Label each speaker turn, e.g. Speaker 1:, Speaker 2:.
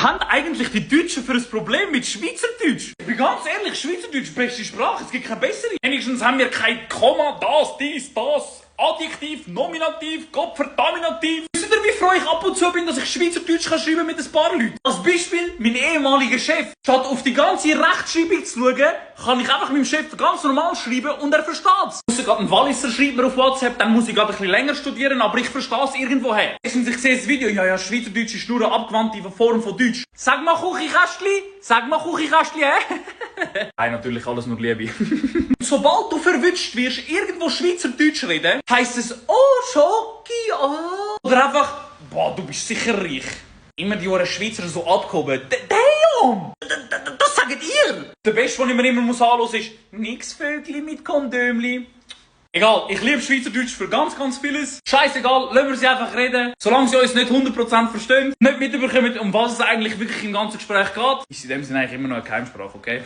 Speaker 1: Haben eigentlich die Deutschen für ein Problem mit Schweizerdeutsch? Ich bin ganz ehrlich, Schweizerdeutsch, beste Sprache, es gibt keine bessere. Wenigstens haben wir kein Komma, das, dies, das, Adjektiv, Nominativ, Gottverdaminativ. Wisst ihr, wie froh ich ab und zu bin, dass ich Schweizerdeutsch schreiben kann mit ein paar Leuten? Als Beispiel, mein ehemaliger Chef. Statt auf die ganze Rechtschreibung zu schauen, kann ich einfach meinem Chef ganz normal schreiben und er versteht's. Ich muss gerade einen Walliser schreiben auf WhatsApp, dann muss ich gerade ein bisschen länger studieren, aber ich verstehe es irgendwoher. Ich sehe das Video, ja, Schweizerdeutsch ist nur eine abgewandte Form von Deutsch. Sag mal Kuchikästli, hä? Nein, natürlich alles nur Liebe. Sobald du verwünscht wirst, irgendwo Schweizerdeutsch reden, heisst es, oh, Schoki, oh. Oder einfach, boah, du bist sicher reich. Immer die Schweizer so abgehoben. Damn! Das sagt ihr! Der Beste, den ich mir immer anhören muss, ist, nix Vögli mit Kondömli. Egal, ich liebe Schweizerdeutsch für ganz, ganz vieles. Scheißegal, lassen wir sie einfach reden. Solange sie uns nicht 100% verstehen, nicht mitbekommen, um was es eigentlich wirklich im ganzen Gespräch geht, ist in dem Sinne eigentlich immer noch eine Geheimsprache, okay?